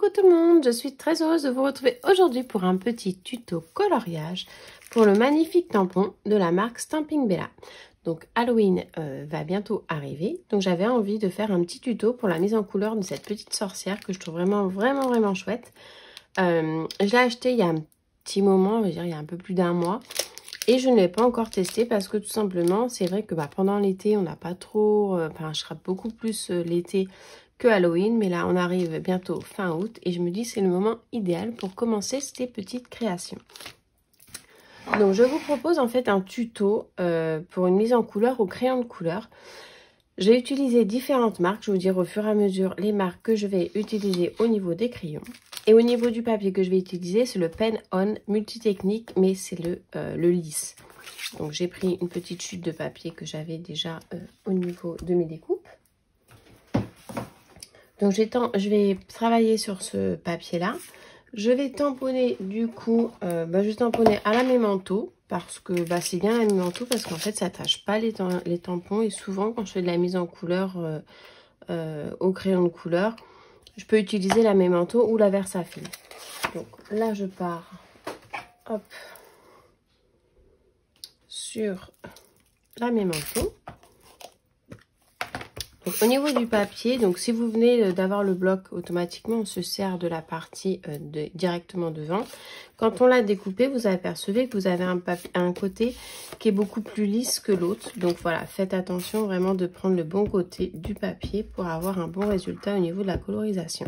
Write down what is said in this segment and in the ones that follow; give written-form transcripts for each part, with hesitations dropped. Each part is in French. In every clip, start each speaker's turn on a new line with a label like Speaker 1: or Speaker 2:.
Speaker 1: Coucou tout le monde, je suis très heureuse de vous retrouver aujourd'hui pour un petit tuto coloriage pour le magnifique tampon de la marque Stampin' Bella. Donc Halloween va bientôt arriver, donc j'avais envie de faire un petit tuto pour la mise en couleur de cette petite sorcière que je trouve vraiment chouette. Je l'ai acheté il y a un petit moment, on va dire il y a un peu plus d'un mois. Et je ne l'ai pas encore testé parce que tout simplement, c'est vrai que pendant l'été, on n'a pas trop... je serai beaucoup plus l'été que Halloween. Mais là, on arrive bientôt fin août. Et je me dis c'est le moment idéal pour commencer ces petites créations. Donc, je vous propose en fait un tuto pour une mise en couleur au crayon de couleur. J'ai utilisé différentes marques. Je vais vous dire au fur et à mesure les marques que je vais utiliser au niveau des crayons. Et au niveau du papier que je vais utiliser, c'est le Pen On Multitechnique, mais c'est le lisse. Donc j'ai pris une petite chute de papier que j'avais déjà au niveau de mes découpes. Donc je vais travailler sur ce papier-là. Je vais tamponner du coup, je vais tamponner à la mémento, parce que c'est bien la mémento, parce qu'en fait ça tâche pas les tampons. Et souvent quand je fais de la mise en couleur au crayon de couleur, je peux utiliser la mémento ou la Versafilm. Donc là, je pars hop, sur la mémento. Donc, au niveau du papier, donc si vous venez d'avoir le bloc, automatiquement, on se sert de la partie directement devant. Quand on l'a découpé, vous apercevez que vous avez un côté qui est beaucoup plus lisse que l'autre. Donc voilà, faites attention vraiment de prendre le bon côté du papier pour avoir un bon résultat au niveau de la colorisation.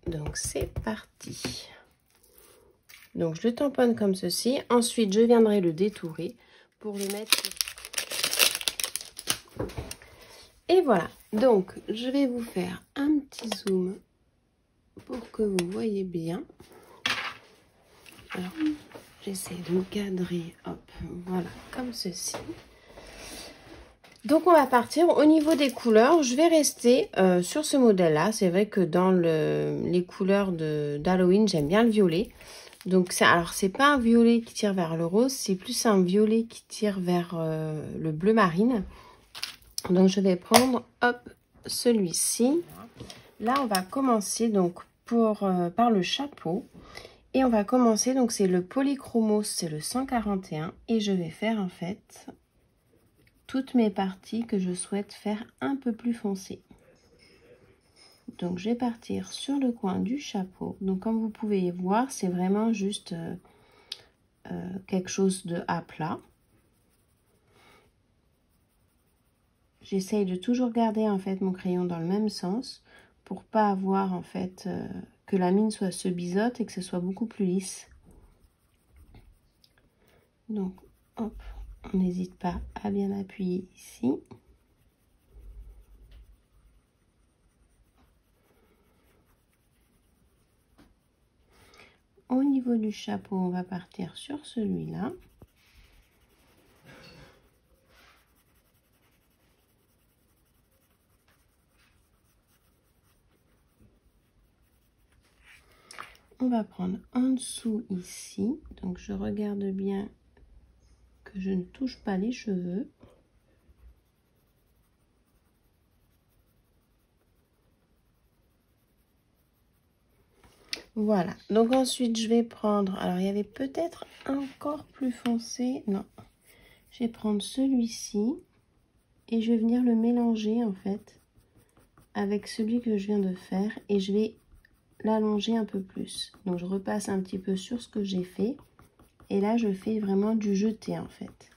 Speaker 1: Donc c'est parti. Donc je le tamponne comme ceci. Ensuite je viendrai le détourer pour le mettre. Et voilà. Donc je vais vous faire un petit zoom pour que vous voyez bien. Alors j'essaie de me cadrer. Hop, voilà, comme ceci. Donc on va partir au niveau des couleurs. Je vais rester sur ce modèle là. C'est vrai que dans les couleurs d'Halloween, j'aime bien le violet. Donc alors c'est pas un violet qui tire vers le rose, c'est plus un violet qui tire vers le bleu marine. Donc je vais prendre hop celui-ci. Là on va commencer donc par le chapeau. Et on va commencer, donc c'est le Polychromos, c'est le 141. Et je vais faire en fait toutes mes parties que je souhaite faire un peu plus foncées. Donc je vais partir sur le coin du chapeau. Donc comme vous pouvez voir, c'est vraiment juste quelque chose de à plat. J'essaye de toujours garder en fait mon crayon dans le même sens pour pas avoir en fait que la mine soit se biseaute et que ce soit beaucoup plus lisse. Donc hop, on n'hésite pas à bien appuyer ici. Au niveau du chapeau, on va partir sur celui-là. On va prendre en dessous ici. Donc je regarde bien que je ne touche pas les cheveux. Voilà, donc ensuite je vais prendre, alors il y avait peut-être encore plus foncé, non, je vais prendre celui-ci et je vais venir le mélanger en fait avec celui que je viens de faire et je vais l'allonger un peu plus. Donc je repasse un petit peu sur ce que j'ai fait et là je fais vraiment du jeté en fait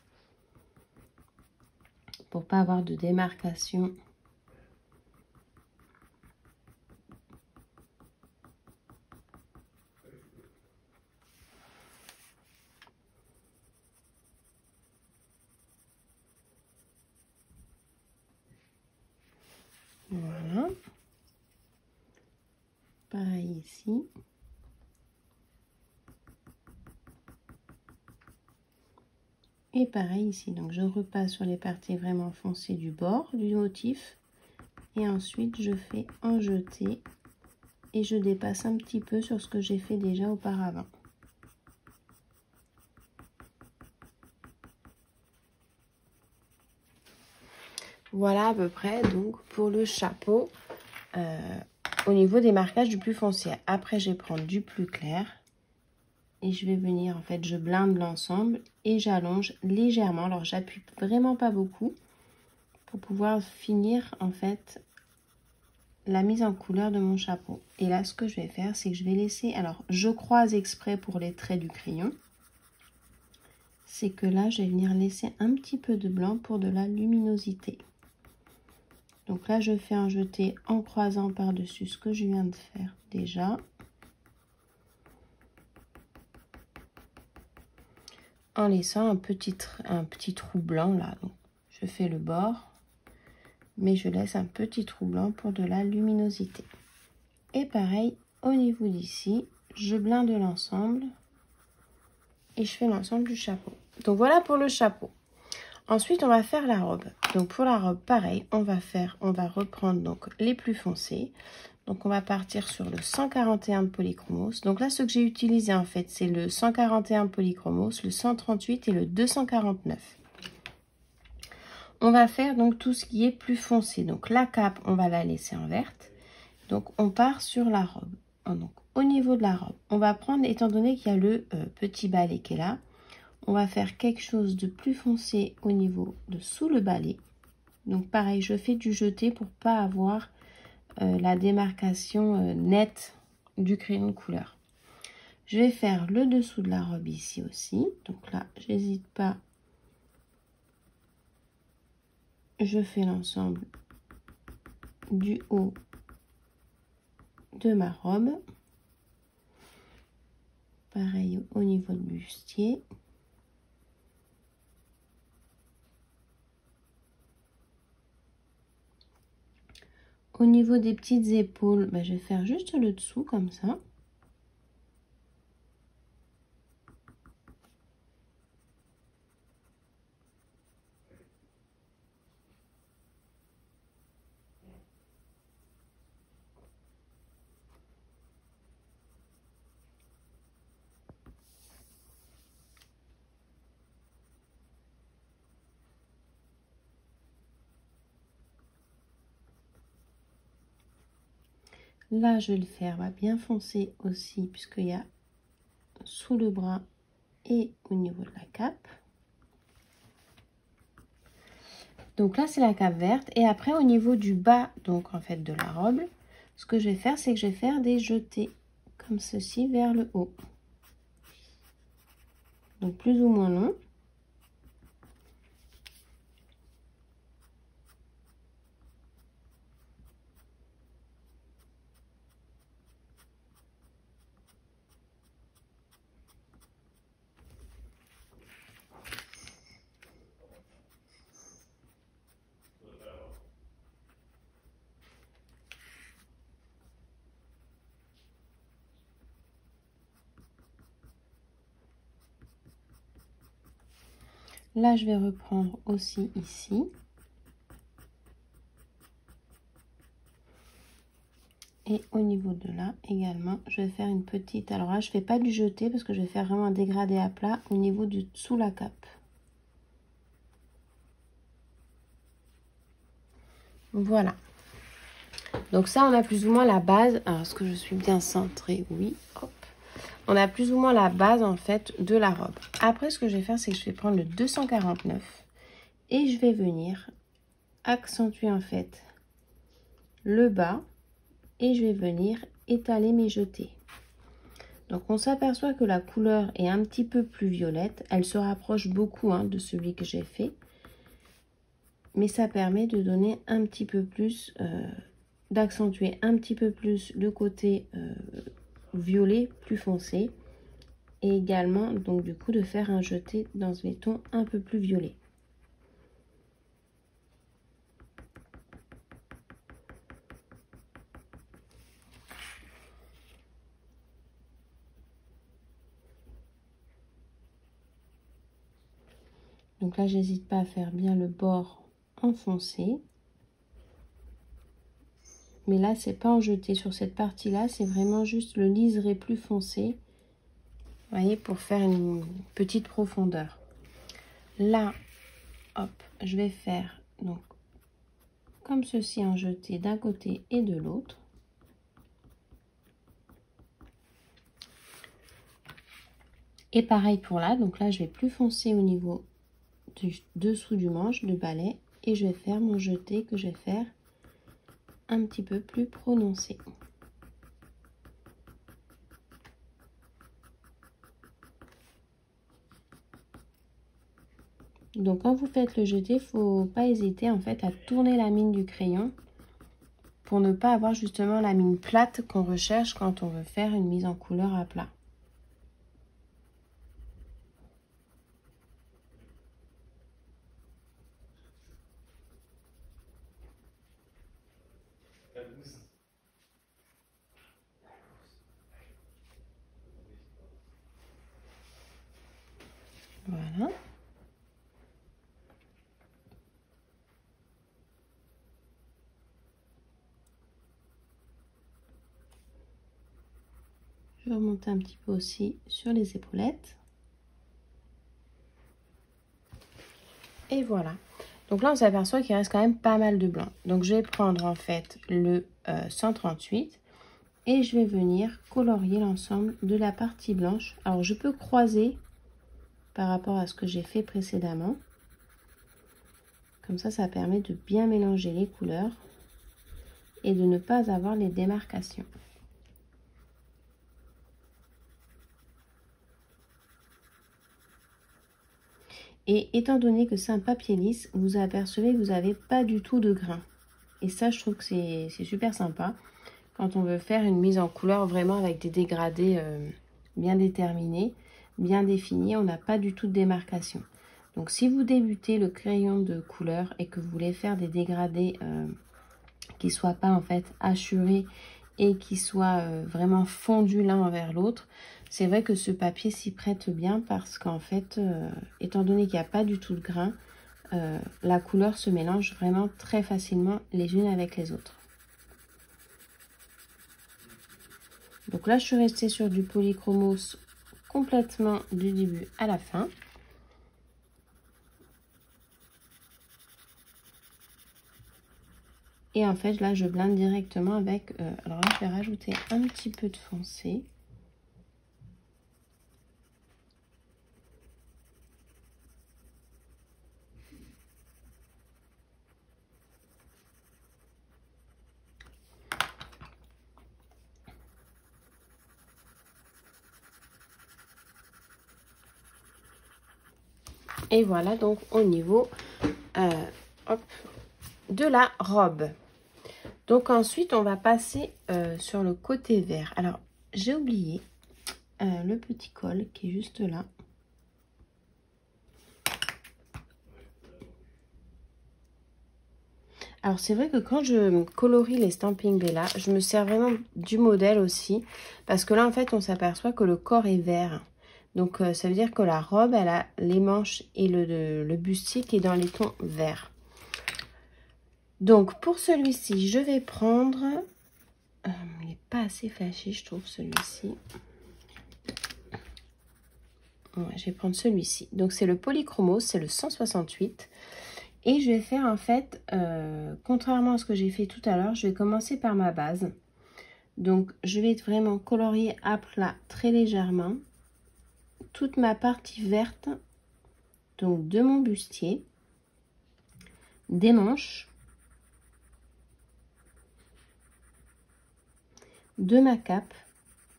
Speaker 1: pour pas avoir de démarcation. Voilà. Pareil ici. Et pareil ici. Donc je repasse sur les parties vraiment foncées du bord du motif. Et ensuite je fais un jeté. Et je dépasse un petit peu sur ce que j'ai fait déjà auparavant. Voilà à peu près donc pour le chapeau au niveau des marquages du plus foncé. Après, je vais prendre du plus clair. Et je vais venir, en fait, je blinde l'ensemble et j'allonge légèrement. Alors, j'appuie vraiment pas beaucoup pour pouvoir finir, en fait, la mise en couleur de mon chapeau. Et là, ce que je vais faire, c'est que je vais laisser... Alors, je croise exprès pour les traits du crayon. C'est que là, je vais venir laisser un petit peu de blanc pour de la luminosité. Donc là, je fais un jeté en croisant par-dessus ce que je viens de faire déjà. En laissant un petit trou blanc là. Donc, je fais le bord, mais je laisse un petit trou blanc pour de la luminosité. Et pareil, au niveau d'ici, je blinde l'ensemble et je fais l'ensemble du chapeau. Donc voilà pour le chapeau. Ensuite, on va faire la robe. Donc pour la robe, pareil, on va reprendre donc les plus foncés. Donc on va partir sur le 141 de Polychromos. Donc là, ce que j'ai utilisé en fait, c'est le 141 Polychromos, le 138 et le 249. On va faire donc tout ce qui est plus foncé. Donc la cape, on va la laisser en verte. Donc on part sur la robe. Donc au niveau de la robe, on va prendre, étant donné qu'il y a le petit balai qui est là, on va faire quelque chose de plus foncé au niveau de sous le balai. Donc pareil, je fais du jeté pour pas avoir la démarcation nette du crayon de couleur. Je vais faire le dessous de la robe ici aussi. Donc là, j'hésite pas. Je fais l'ensemble du haut de ma robe. Pareil au niveau du bustier. Au niveau des petites épaules, je vais faire juste le dessous comme ça. Là, je vais le faire bien foncer aussi, puisqu'il y a sous le bras et au niveau de la cape. Donc là, c'est la cape verte. Et après, au niveau du bas, donc en fait de la robe, ce que je vais faire, c'est que je vais faire des jetés comme ceci vers le haut. Donc plus ou moins long. Là, je vais reprendre aussi ici. Et au niveau de là également, je vais faire une petite... Alors là, je ne fais pas du jeté parce que je vais faire vraiment un dégradé à plat au niveau du sous la cape. Voilà. Donc ça, on a plus ou moins la base. Alors, est-ce que je suis bien centrée? Oui. Hop. On a plus ou moins la base, en fait, de la robe. Après, ce que je vais faire, c'est que je vais prendre le 249 et je vais venir accentuer, en fait, le bas et je vais venir étaler mes jetés. Donc, on s'aperçoit que la couleur est un petit peu plus violette. Elle se rapproche beaucoup de celui que j'ai fait. Mais ça permet de donner un petit peu plus... d'accentuer un petit peu plus le côté violet plus foncé et également donc du coup de faire un jeté dans ce ton un peu plus violet. Donc là, j'hésite pas à faire bien le bord enfoncé. Mais là, c'est pas en jeté sur cette partie-là, c'est vraiment juste le liseré plus foncé. Vous voyez, pour faire une petite profondeur. Là, hop, je vais faire donc comme ceci en jeté d'un côté et de l'autre. Et pareil pour là, donc là je vais plus foncer au niveau du dessous du manche de balai et je vais faire mon jeté que je vais faire un petit peu plus prononcé. Donc quand vous faites le jeté, il ne faut pas hésiter en fait à tourner la mine du crayon pour ne pas avoir justement la mine plate qu'on recherche quand on veut faire une mise en couleur à plat. Voilà. Je vais remonter un petit peu aussi sur les épaulettes. Et voilà. Donc là, on s'aperçoit qu'il reste quand même pas mal de blanc. Donc je vais prendre en fait le 138 et je vais venir colorier l'ensemble de la partie blanche. Alors je peux croiser par rapport à ce que j'ai fait précédemment. Comme ça permet de bien mélanger les couleurs et de ne pas avoir les démarcations. Et étant donné que c'est un papier lisse, vous apercevez que vous n'avez pas du tout de grain. Et ça, je trouve que c'est super sympa quand on veut faire une mise en couleur vraiment avec des dégradés bien déterminés, bien définis. On n'a pas du tout de démarcation. Donc si vous débutez le crayon de couleur et que vous voulez faire des dégradés qui ne soient pas en fait hachurés et qui soient vraiment fondus l'un envers l'autre, c'est vrai que ce papier s'y prête bien parce qu'en fait, étant donné qu'il n'y a pas du tout de grain, la couleur se mélange vraiment très facilement les unes avec les autres. Donc là, je suis restée sur du polychromos complètement du début à la fin. Et en fait, là, je blinde directement avec... alors là, je vais rajouter un petit peu de foncé. Et voilà donc au niveau hop, de la robe. Donc ensuite, on va passer sur le côté vert. Alors, j'ai oublié le petit col qui est juste là. Alors, c'est vrai que quand je colorie les Stampin' Bella, je me sers vraiment du modèle aussi. Parce que là, en fait, on s'aperçoit que le corps est vert. Donc, ça veut dire que la robe, elle a les manches et le bustier qui est dans les tons verts. Donc, pour celui-ci, je vais prendre... il n'est pas assez flashy, je trouve, celui-ci. Ouais, je vais prendre celui-ci. Donc, c'est le Polychromos, c'est le 168. Et je vais faire, en fait, contrairement à ce que j'ai fait tout à l'heure, je vais commencer par ma base. Donc, je vais vraiment colorier à plat très légèrement toute ma partie verte, donc de mon bustier, des manches, de ma cape.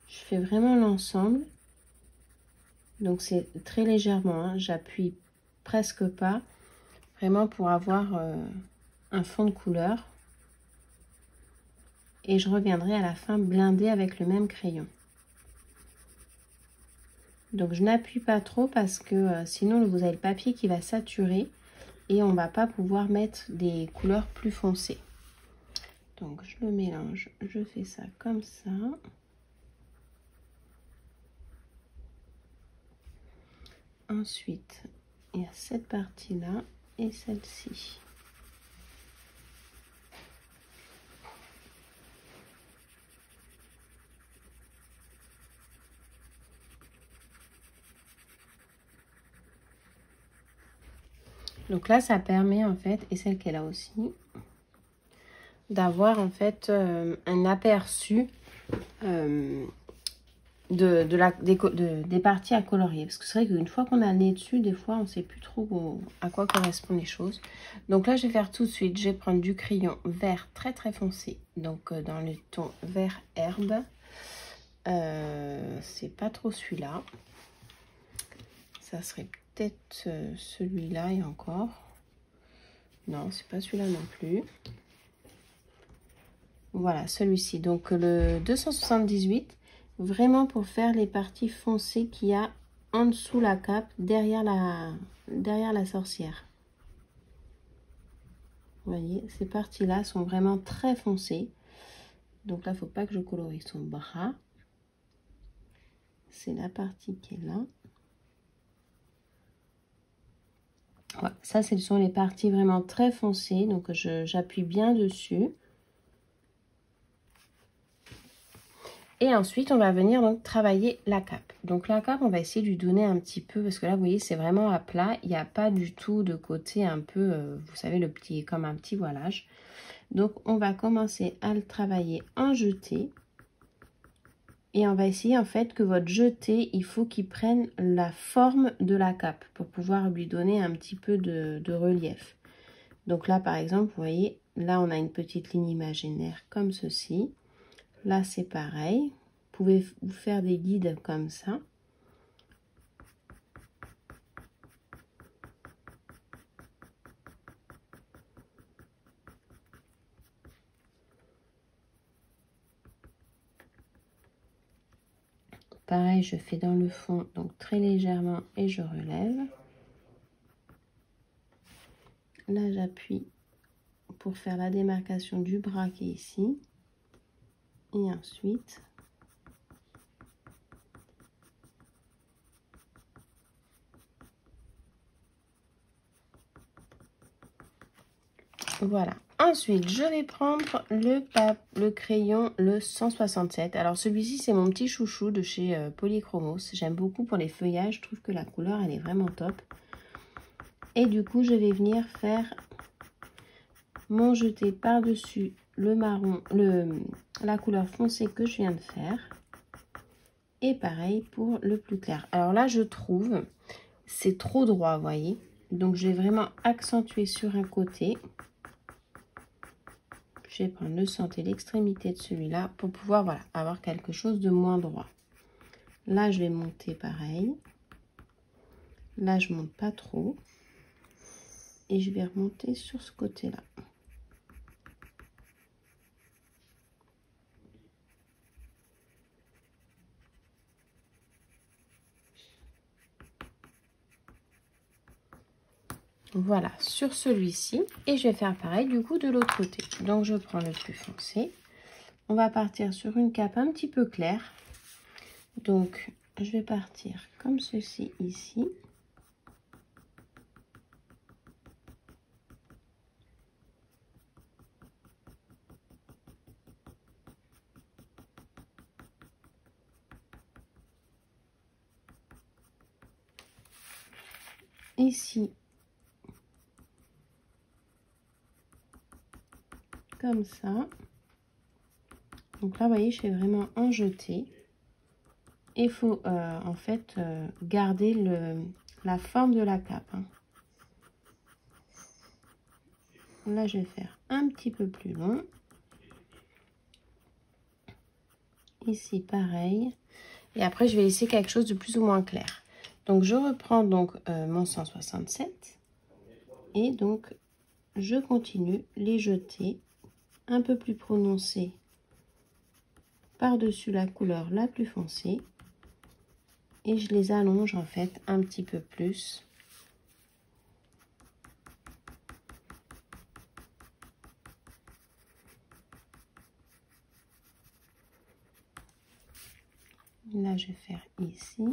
Speaker 1: Je fais vraiment l'ensemble. Donc, c'est très légèrement, hein, j'appuie presque pas, vraiment pour avoir un fond de couleur. Et je reviendrai à la fin blinder avec le même crayon. Donc je n'appuie pas trop parce que sinon vous avez le papier qui va saturer et on va pas pouvoir mettre des couleurs plus foncées. Donc je le mélange, je fais ça comme ça. Ensuite, il y a cette partie-là et celle-ci. Donc là, ça permet en fait, et celle qu'elle a aussi, d'avoir en fait un aperçu des parties à colorier. Parce que c'est vrai qu'une fois qu'on a le nez dessus, des fois, on ne sait plus trop à quoi correspondent les choses. Donc là, je vais faire tout de suite. Je vais prendre du crayon vert très très foncé. Donc dans le ton vert herbe. C'est pas trop celui-là. Ça serait peut-être celui-là et encore. Non, c'est pas celui-là non plus. Voilà, celui-ci. Donc le 278, vraiment pour faire les parties foncées qu'il y a en dessous la cape, derrière la sorcière. Vous voyez, ces parties-là sont vraiment très foncées. Donc là, il ne faut pas que je colorie son bras. C'est la partie qui est là. Voilà, ça, ce sont les parties vraiment très foncées. Donc, j'appuie bien dessus. Et ensuite, on va venir donc travailler la cape. Donc, la cape, on va essayer de lui donner un petit peu, parce que là, vous voyez, c'est vraiment à plat. Il n'y a pas du tout de côté un peu, vous savez, le petit, comme un petit voilage. Donc, on va commencer à le travailler en jeté. Et on va essayer en fait que votre jeté, il faut qu'il prenne la forme de la cape pour pouvoir lui donner un petit peu de relief. Donc là, par exemple, vous voyez, là, on a une petite ligne imaginaire comme ceci. Là, c'est pareil. Vous pouvez vous faire des guides comme ça. Pareil, je fais dans le fond, donc très légèrement, et je relève. Là, j'appuie pour faire la démarcation du bras qui est ici. Et ensuite, voilà. Ensuite, je vais prendre le crayon, le 167. Alors, celui-ci, c'est mon petit chouchou de chez Polychromos. J'aime beaucoup pour les feuillages. Je trouve que la couleur, elle est vraiment top. Et du coup, je vais venir faire mon jeté par-dessus le marron, la couleur foncée que je viens de faire. Et pareil pour le plus clair. Alors là, je trouve, c'est trop droit, vous voyez. Donc, je vais vraiment accentuer sur un côté. Je vais prendre le centre et l'extrémité de celui-là pour pouvoir, voilà, avoir quelque chose de moins droit. Là, je vais monter pareil. Là, je monte pas trop. Et je vais remonter sur ce côté-là. Voilà, sur celui-ci. Et je vais faire pareil du coup de l'autre côté. Donc, je prends le plus foncé. On va partir sur une cape un petit peu claire. Donc, je vais partir comme ceci ici. Ici. Comme ça. Donc là, vous voyez, je fais vraiment un jeté. Et il faut en fait garder la forme de la cape. Hein. Là, je vais faire un petit peu plus long. Ici, pareil. Et après, je vais laisser quelque chose de plus ou moins clair. Donc, je reprends donc mon 167. Et donc, je continue les jetés un peu plus prononcés par-dessus la couleur la plus foncée. Et je les allonge en fait un petit peu plus. Là, je vais faire ici.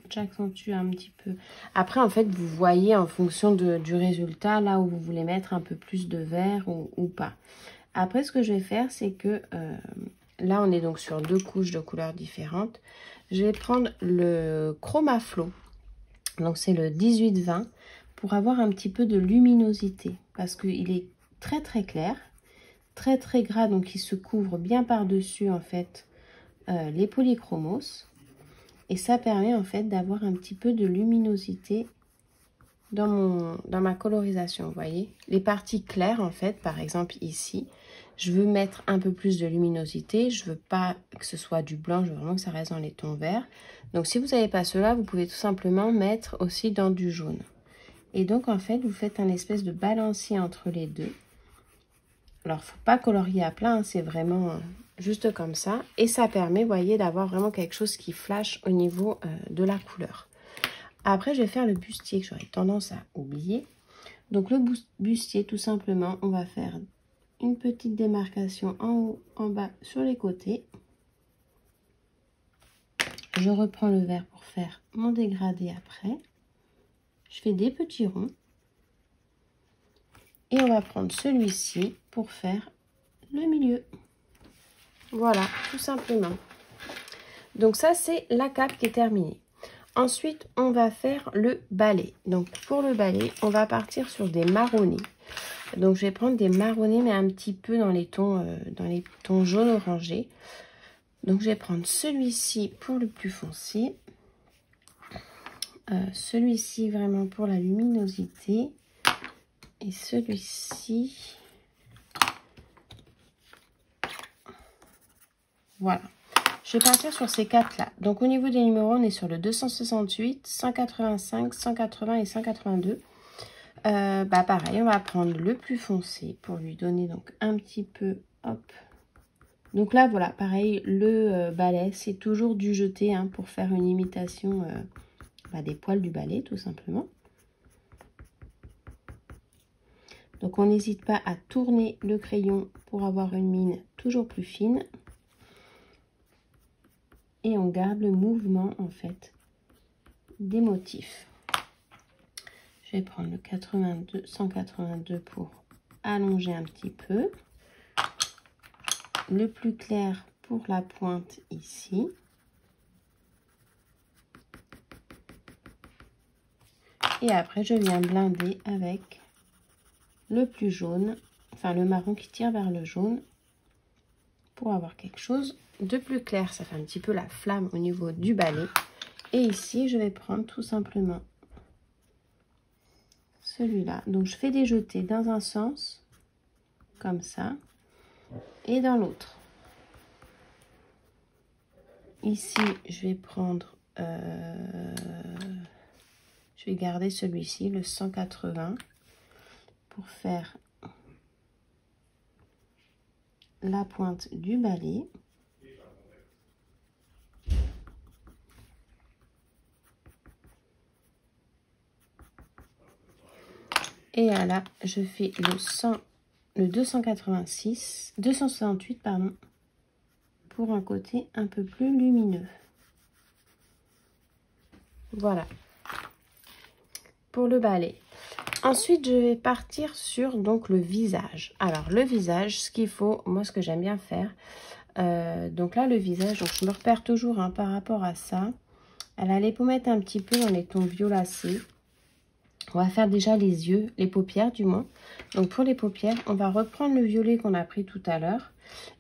Speaker 1: J'accentue un petit peu. Après, en fait, vous voyez en fonction du résultat, là où vous voulez mettre un peu plus de vert ou pas. Après, ce que je vais faire, c'est que là, on est donc sur deux couches de couleurs différentes. Je vais prendre le Chroma Flow. Donc c'est le 18-20 pour avoir un petit peu de luminosité. Parce qu'il est très très clair, très très gras. Donc il se couvre bien par-dessus en fait les polychromos. Et ça permet en fait d'avoir un petit peu de luminosité dans ma colorisation, vous voyez. Les parties claires, en fait, par exemple ici, je veux mettre un peu plus de luminosité. Je veux pas que ce soit du blanc, je veux vraiment que ça reste dans les tons verts. Donc, si vous n'avez pas cela, vous pouvez tout simplement mettre aussi dans du jaune. Et donc, en fait, vous faites un espèce de balancier entre les deux. Alors, faut pas colorier à plat, hein, c'est vraiment juste comme ça. Et ça permet, vous voyez, d'avoir vraiment quelque chose qui flash au niveau de la couleur. Après, je vais faire le bustier que j'aurais tendance à oublier. Donc, le bustier, tout simplement, on va faire une petite démarcation en haut, en bas, sur les côtés. Je reprends le vert pour faire mon dégradé après. Je fais des petits ronds. Et on va prendre celui-ci pour faire le milieu. Voilà, tout simplement. Donc, ça, c'est la cape qui est terminée. Ensuite, on va faire le balai. Donc, pour le balai, on va partir sur des marronnés. Donc, je vais prendre des marronnés, mais un petit peu dans les tons jaune orangé. Donc, je vais prendre celui-ci pour le plus foncé. Celui-ci vraiment pour la luminosité. Et celui-ci. Voilà. Je vais partir sur ces quatre-là. Donc, au niveau des numéros, on est sur le 268, 185, 180 et 182. Pareil, on va prendre le plus foncé pour lui donner donc un petit peu, hop. Donc là, voilà, pareil, le balai, c'est toujours du jeté hein, pour faire une imitation des poils du balai, tout simplement. Donc, on n'hésite pas à tourner le crayon pour avoir une mine toujours plus fine. Et on garde le mouvement, en fait, des motifs. Je vais prendre le 182 pour allonger un petit peu. Le plus clair pour la pointe ici. Et après, je viens blinder avec le plus jaune, enfin le marron qui tire vers le jaune, pour avoir quelque chose de plus clair. Ça fait un petit peu la flamme au niveau du balai. Et ici, je vais prendre tout simplement celui-là. Donc, je fais des jetés dans un sens, comme ça, et dans l'autre. Ici, je vais prendre, je vais garder celui-ci, le 180, pour faire la pointe du balai. Et là, je fais le 268, pardon, pour un côté un peu plus lumineux. Voilà. Pour le balai. Ensuite, je vais partir sur donc le visage. Alors, le visage, ce qu'il faut, moi, ce que j'aime bien faire, donc là, le visage, donc je me repère toujours hein, par rapport à ça. Elle a les pommettes un petit peu dans les tons violacés. On va faire déjà les yeux, les paupières du moins. Donc pour les paupières, on va reprendre le violet qu'on a pris tout à l'heure.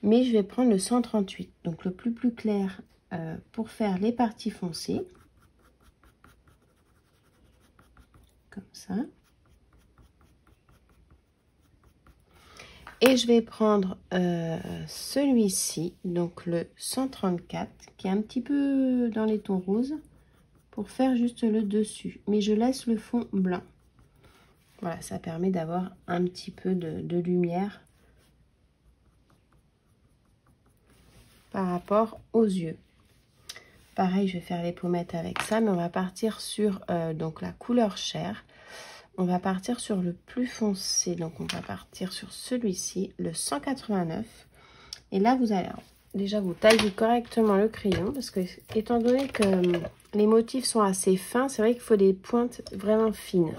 Speaker 1: Mais je vais prendre le 138, donc le plus clair pour faire les parties foncées. Comme ça. Et je vais prendre celui-ci, donc le 134, qui est un petit peu dans les tons roses, pour faire juste le dessus. Mais je laisse le fond blanc. Voilà, ça permet d'avoir un petit peu de lumière par rapport aux yeux. Pareil, je vais faire les pommettes avec ça, mais on va partir sur donc la couleur chair. On va partir sur le plus foncé, donc on va partir sur celui-ci, le 189. Et là, vous allez déjà vous tailler correctement le crayon, parce que étant donné que les motifs sont assez fins, c'est vrai qu'il faut des pointes vraiment fines.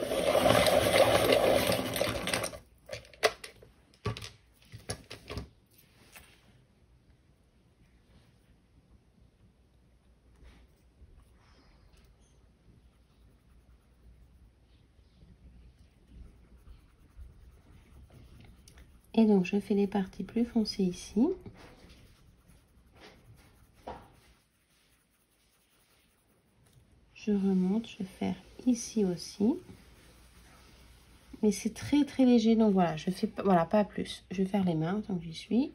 Speaker 1: Et donc, je fais les parties plus foncées ici. Je remonte, je vais faire ici aussi. Mais c'est très très léger, donc voilà, je fais voilà, pas plus. Je vais faire les mains tant que j'y suis.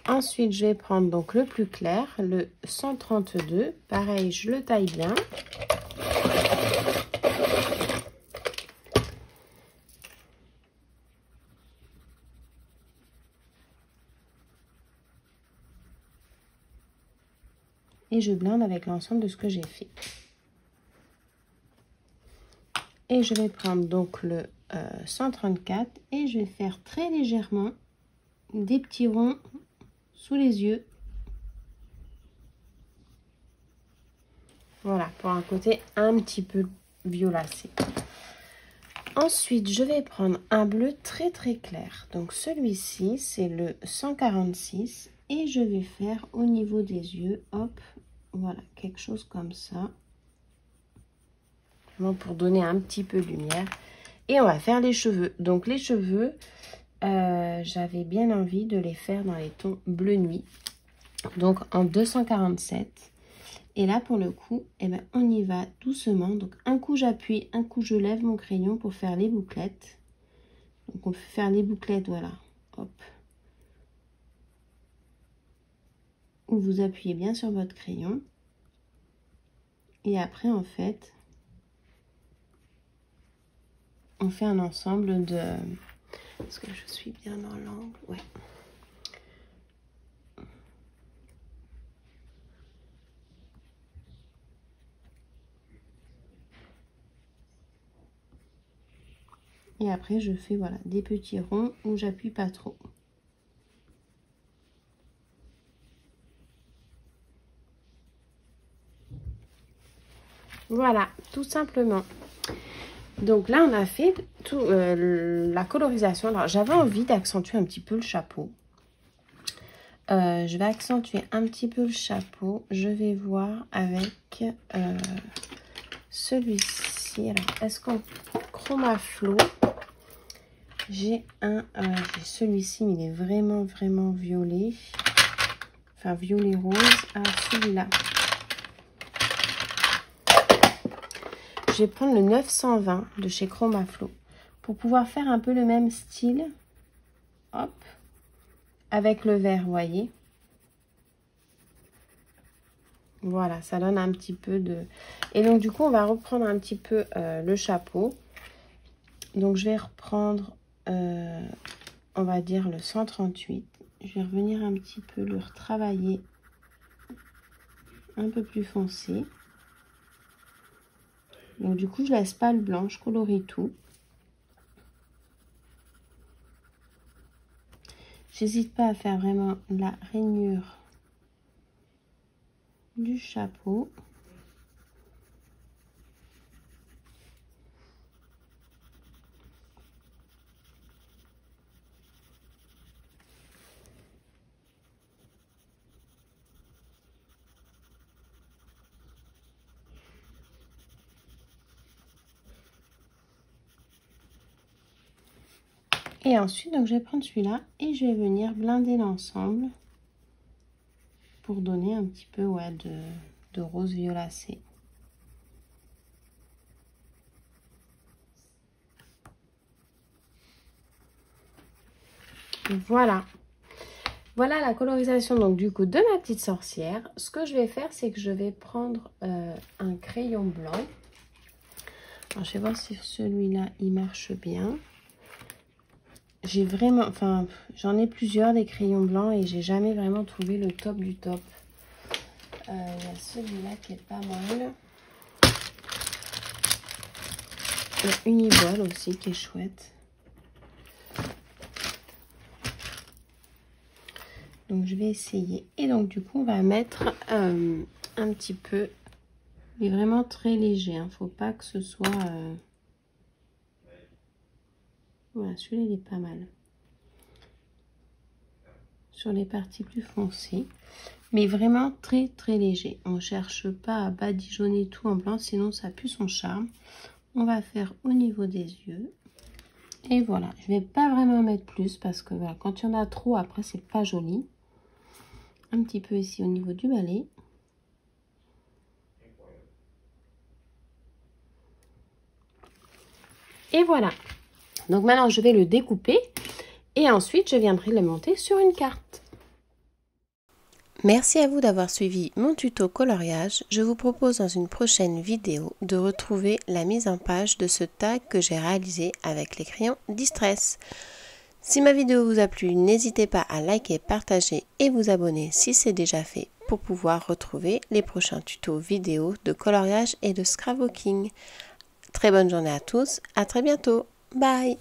Speaker 1: Ensuite, je vais prendre donc le plus clair, le 132. Pareil, je le taille bien. Et je blinde avec l'ensemble de ce que j'ai fait. Et je vais prendre donc le 134 et je vais faire très légèrement des petits ronds sous les yeux. Voilà, pour un côté un petit peu violacé. Ensuite, je vais prendre un bleu très très clair. Donc celui-ci, c'est le 146. Et je vais faire au niveau des yeux, hop, voilà, quelque chose comme ça. Vraiment pour donner un petit peu de lumière. Et on va faire les cheveux. Donc les cheveux, j'avais bien envie de les faire dans les tons bleu nuit. Donc en 247. Et là, pour le coup, eh ben, on y va doucement. Donc, un coup, j'appuie, un coup, je lève mon crayon pour faire les bouclettes. Donc, on peut faire les bouclettes, voilà. Hop. Ou vous appuyez bien sur votre crayon. Et après, en fait, on fait un ensemble de... Est-ce que je suis bien dans l'angle? Ouais. Et après, je fais voilà, des petits ronds où j'appuie pas trop. Voilà, tout simplement. Donc là, on a fait tout, la colorisation. Alors, j'avais envie d'accentuer un petit peu le chapeau. Je vais accentuer un petit peu le chapeau. Je vais voir avec celui-ci. Alors, est-ce qu'en chroma flow, j'ai celui-ci, mais il est vraiment, vraiment violet. Enfin, violet rose. Ah, celui-là. Je vais prendre le 920 de chez Chroma Flow pour pouvoir faire un peu le même style. Hop. Avec le vert, vous voyez. Voilà, ça donne un petit peu de... Et donc, du coup, on va reprendre un petit peu le chapeau. Donc, je vais reprendre, on va dire, le 138. Je vais revenir un petit peu le retravailler un peu plus foncé. Donc, du coup, je laisse pas le blanc, je colorie tout. J'hésite pas à faire vraiment la rainure du chapeau. Et ensuite, donc, je vais prendre celui-là et je vais venir blinder l'ensemble pour donner un petit peu ouais, de rose violacé. Voilà. Voilà la colorisation donc du coup de ma petite sorcière. Ce que je vais faire, c'est que je vais prendre un crayon blanc. Alors, je vais voir si celui-là, il marche bien. J'ai vraiment, enfin, j'en ai plusieurs des crayons blancs et j'ai jamais vraiment trouvé le top du top. Il y a celui-là qui est pas mal. Il y a Uniball aussi qui est chouette. Donc, je vais essayer. Et donc, du coup, on va mettre un petit peu, mais vraiment très léger. Hein. Faut pas que ce soit... Voilà, celui-là, il est pas mal. sur les parties plus foncées. Mais vraiment très léger. On ne cherche pas à badigeonner tout en blanc, sinon ça pue son charme. On va faire au niveau des yeux. Et voilà, je ne vais pas vraiment mettre plus parce que voilà, quand il y en a trop, après c'est pas joli. Un petit peu ici au niveau du balai. Et voilà. Donc maintenant je vais le découper et ensuite je viendrai le monter sur une carte. Merci à vous d'avoir suivi mon tuto coloriage. Je vous propose dans une prochaine vidéo de retrouver la mise en page de ce tag que j'ai réalisé avec les crayons Distress. Si ma vidéo vous a plu, n'hésitez pas à liker, partager et vous abonner si c'est déjà fait pour pouvoir retrouver les prochains tutos vidéo de coloriage et de scrapbooking. Très bonne journée à tous, à très bientôt, bye!